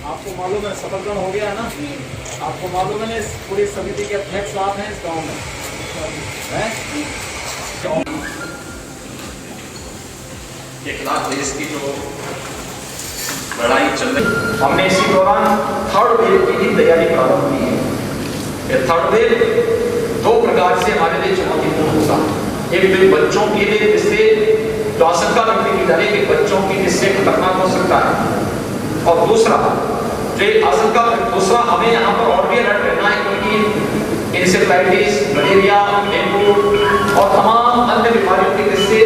आपको मालूम है शपथग्रहण हो गया है ना? आपको मालूम है ना इस पूरी समिति के अध्यक्ष आप हैं इस गांव में, हैं? के खिलाफ देश की जो लड़ाई चल रही, हमने इसी दौरान थर्ड वेव की ही तैयारी प्रारंभ की है। ये थर्ड वेव दो प्रकार से हमारे लिए चुनौतीपूर्ण होगा। एक तो बच्चों के लिए, जिससे जो आशंका व्यक्त की जा रही है कि बच्चों की जिससे खतरनाक हो सकता है, और दूसरा हमें यहाँ पर और भी अलर्ट रहना है, क्योंकि इंसेफ्लाइटिस, मलेरिया, डेंगू और तमाम अन्य बीमारियों की जिससे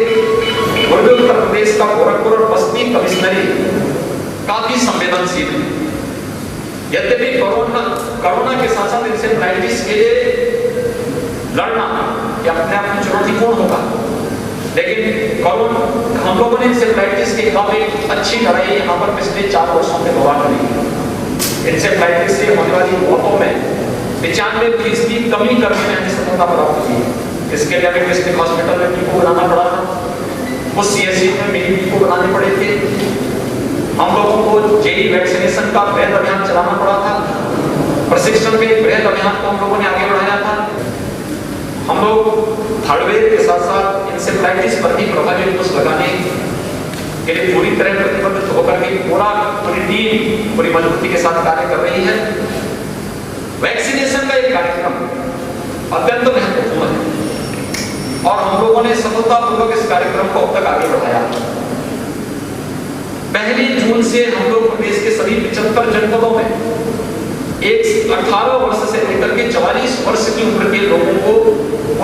पूर्वी उत्तर प्रदेश का गोरखपुर और बस्ती कमिश्नरी काफी संवेदनशील है। यद्यपि कोरोना के साथ साथ इंसेफ्लाइटिस के लिए लड़ना यह अपने आप में चुनौतीपूर्ण होगा, लेकिन हम लोगों ने इंसेफ्लाइटिस के खिलाफ एक अच्छी लड़ाई यहाँ पर पिछले 4 वर्षों में दौरान करी है। इंसेफ्लाइटिस से होने वाली मौतों में 95% की कमी करने में हमें सफलता प्राप्त हुई है। इसके लिए हमें डिस्ट्रिक्ट हॉस्पिटल में डिपो बनाना पड़ा था, कुछ सीएससी में मिनी डिपो बनाने पड़े थे, हम लोगों को जेई वैक्सीनेशन का बृहद अभियान चलाना पड़ा था, प्रशिक्षण के बृहद अभियान को हम लोगों ने आगे बढ़ाया था। हम लोग थर्ड वेव के साथ साथ इंसेफ्लाइटिस पर भी प्रभावी अंकुश लगाने के लिए पूरी तरह प्रतिबद्ध होकर के पूरी टीम पूरी मजबूती के साथ कार्य कर रही है। वैक्सीनेशन का एक कार्यक्रम अत्यंत महत्वपूर्ण है और हम लोगों ने सफलतापूर्वक इस कार्यक्रम को अब तक आगे बढ़ाया। 1 जून से हम लोग प्रदेश के सभी 75 जनपदों में 18 वर्ष से लेकर के 44 वर्ष की उम्र के लोगों को,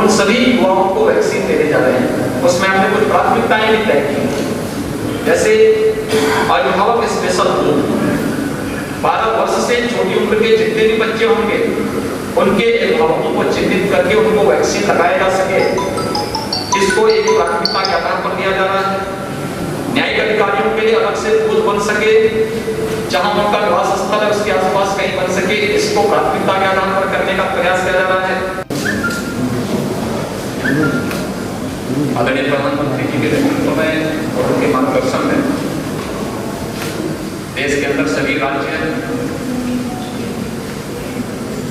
उन सभी युवाओं को वैक्सीन देने जा रहे हैं। उसमें हमने कुछ प्राथमिकताएं भी तय की, जैसे अभिभावक स्पेशल ग्रुप, 12 वर्ष से छोटी उम्र के जितने भी बच्चे होंगे उनके अभिभावकों को चिन्हित करके उनको वैक्सीन लगाया जा सके, इसको एक प्राथमिकता के आधार पर दिया जा रहा है। न्यायिक अधिकारियों के लिए अलग से बूथ बन सके, जहां उनका निवास स्थल है उसके आसपास कहीं बन सके, इसको प्राथमिकता के आधार पर करने का प्रयास किया जा रहा है। आदरणीय प्रधानमंत्री जी के नेतृत्व में और उनके मार्गदर्शन में देश के अंदर सभी राज्य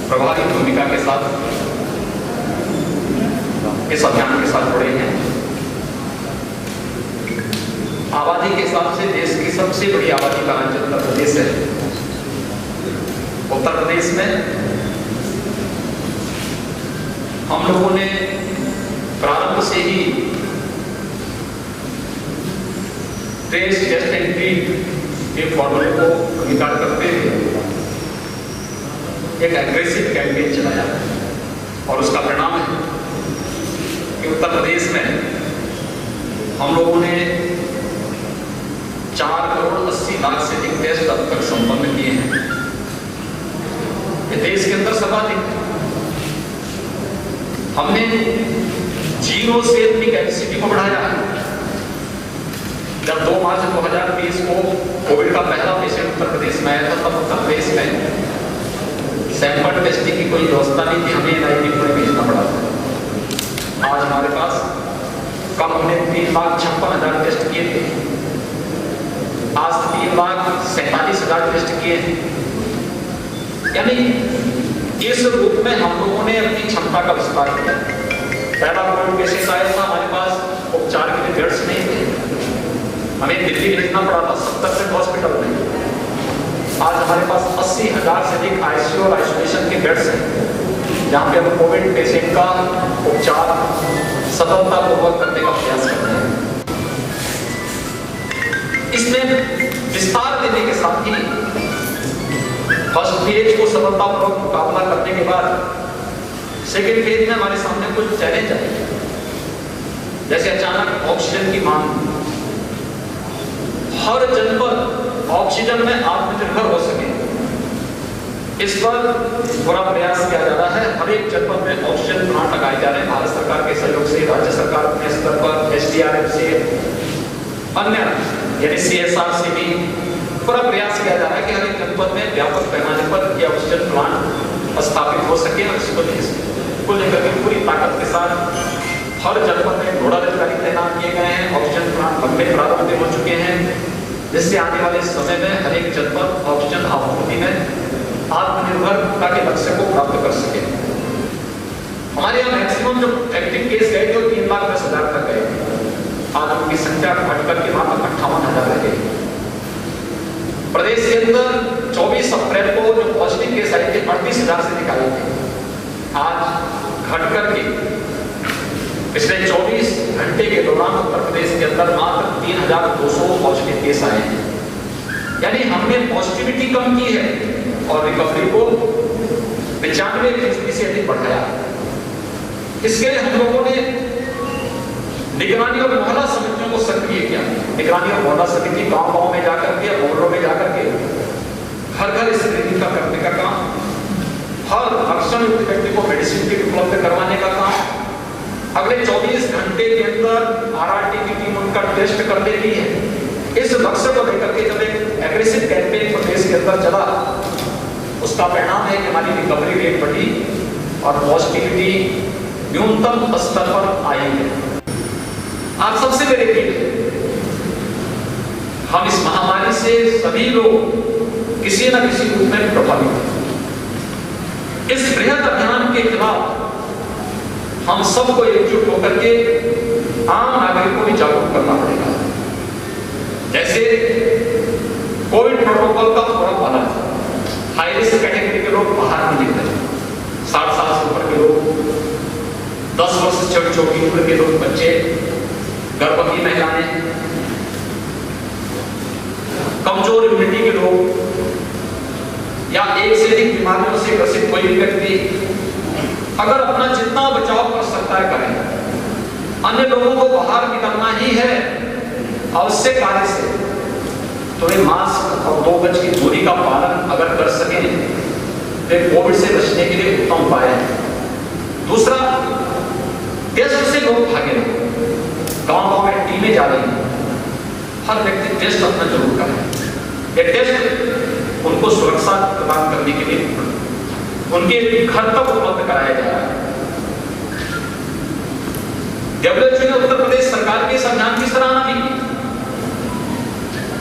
प्रभावी भूमिका के साथ इस अभियान के साथ जुड़े हैं। आबादी के हिसाब से देश की सबसे बड़ी आबादी का राज्य उत्तर प्रदेश है। उत्तर प्रदेश में हम लोगों ने प्रारंभ से ही ट्रेस, टेस्ट एंड ट्रीट के फॉर्मूले को स्वीकार करते हुए एक एग्रेसिव कैंपेन चलाया और उसका परिणाम है कि उत्तर प्रदेश में हम लोगों ने 4,80,00,000 से अधिक टेस्ट अब तक संपन्न किए हैं। ये देश के अंदर सर्वाधिक। हमने 0 से अपनी कैपेसिटी को बढ़ाया है। जब 2 मार्च 2020 को कोविड का पहला पेशेंट उत्तर प्रदेश में आया था, तब उत्तर प्रदेश में सैंपल टेस्टिंग की कोई व्यवस्था नहीं थी, हमें NIT में भेजना पड़ा था। आज हमारे पास कम हमने 3,56,000 टेस्ट किए थे, आज 3,47,000 टेस्ट किए हैं। यानी इस रूप में हम लोगों ने अपनी क्षमता का विस्तार किया। पहला कोविड पेशेंट आया था, हमारे पास उपचार के लिए बेड्स नहीं थे, हमें दिल्ली भेजना पड़ा था 70 बेड हॉस्पिटल में। आज हमारे पास 80,000 से अधिक ICU और आइसोलेशन के बेड्स हैं, जहाँ पे हम कोविड पेशेंट का उपचार सफलतापूर्वक करने का प्रयास कर रहे हैं। इसमें विस्तार देने के साथ ही फर्स्ट फेज को सफलतापूर्वक मुकाबला करने के बाद सेकेंड फेज में हमारे सामने कुछ चैलेंज आए, जैसे अचानक ऑक्सीजन की मांग। हर जनपद ऑक्सीजन में आत्मनिर्भर हो सके, इस पर पूरा प्रयास किया जा रहा है। हर एक जनपद में ऑक्सीजन प्लांट लगाए जा रहे हैं भारत सरकार के सहयोग से, राज्य सरकार के स्तर पर SDRF से, अन्य यानी CSR से भी पूरा प्रयास किया जा रहा है कि हर एक जनपद में व्यापक पैमाने पर यह ऑक्सीजन प्लांट स्थापित हो सके। और इसको लेकर के पूरी ताकत के साथ हर जनपद में नोडल अधिकारी तैनात किए गए हैं। ऑक्सीजन प्लांट बनने प्रारंभ हो चुके हैं, जिससे आने वाले समय में हर एक जनपद ऑक्सीजन आत्मनिर्भरता के लक्ष्य को प्राप्त कर सके। हमारे यहाँ मैक्सिमम जो एक्टिव केस गए थे 3,10,000 तक गए, आज उनकी संख्या घटकर के मात्र 58,000 रह गई। प्रदेश के अंदर 24 अप्रैल को जो पॉजिटिव केस आए थे 38,000 से निकाले थे, आज घट करके पिछले 24 घंटे के दौरान उत्तर प्रदेश के अंदर मात्र 3,200 पॉजिटिव केस आए हैं। यानी हमने पॉजिटिविटी कम की है और रिकवरी को 95% से अधिक बढ़ाया। इसके लिए हम लोगों ने निगरानी और मोहल्ला समितियों को सक्रिय किया। निगरानी और मोहल्ला समिति गांव-गांव में जाकर के, मोहल्लों में जाकर के घर-घर स्क्रीनिंग का करने का काम, हर लक्षण युक्त व्यक्ति को मेडिसिन किट उपलब्ध करवाने का काम। अगले 24 घंटे के अंदर आरआरटी की टीम उनका टेस्ट कर लेती है। इस लक्ष्य को लेकर के जब एक एग्रेसिव कैंपेन प्रदेश के अंदर चला, उसका परिणाम है कि हमारी रिकवरी रेट बढ़ी और पॉजिटिविटी न्यूनतम स्तर पर आई है। आप सबसे मेरी अपील है, हम इस महामारी से सभी लोग किसी न किसी रूप में प्रभावित हैं। इस बृहद अभियान के खिलाफ हम सबको एकजुट होकर के आम नागरिकों को भी जागरूक करना पड़ेगा। जैसे कोविड प्रोटोकॉल का फोरम बना था, हाई रिस्क कैटेगरी के लोग बाहर नहीं निकले, 60 साल से ऊपर के लोग, 10 वर्ष से छोटी उम्र के लोग, बच्चे, गर्भवती महिलाएं, कमजोर इम्यूनिटी के लोग या एक से अधिक बीमारियों से ग्रसित कोई भी व्यक्ति अगर अपना जितना बचाव कर सकता है करें। अन्य लोगों को बाहर निकलना ही है आवश्यक कार्य से, तो वे मास्क और 2 गज की दूरी का पालन अगर कर सकें तो कोविड से बचने के लिए उत्तम उपाय है। दूसरा, टेस्ट से लोग भागे, गांव-गांव में टीमें जा रही हैं, हर व्यक्ति टेस्ट अपना जरूर करे। ये टेस्ट उनको सुरक्षा प्रदान करने के लिए उनके घर तक उपलब्ध कराया जा रहा है। WHO ने उत्तर प्रदेश सरकार के इस अभियान की सराहना भी की,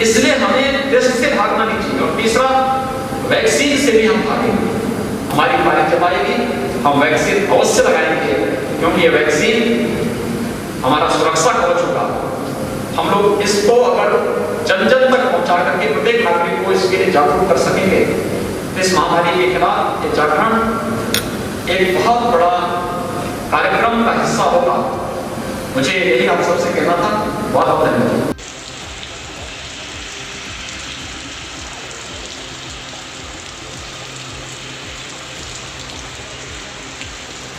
इसलिए हमें टेस्ट से भागना नहीं चाहिए। और तीसरा, वैक्सीन से भी हम भागेंगे। हमारी बारी जब आएगी हम वैक्सीन अवश्य लगाएंगे, क्योंकि ये वैक्सीन हमारा सुरक्षा कवच होगा। हम लोग इसको अगर जन जन तक पहुंचा करके प्रत्येक नागरिक को इसके लिए जागरूक कर सकेंगे, इस महामारी के खिलाफ ये जागरण एक बहुत बड़ा कार्यक्रम का हिस्सा होगा। मुझे यही आप सबसे कहना था। बहुत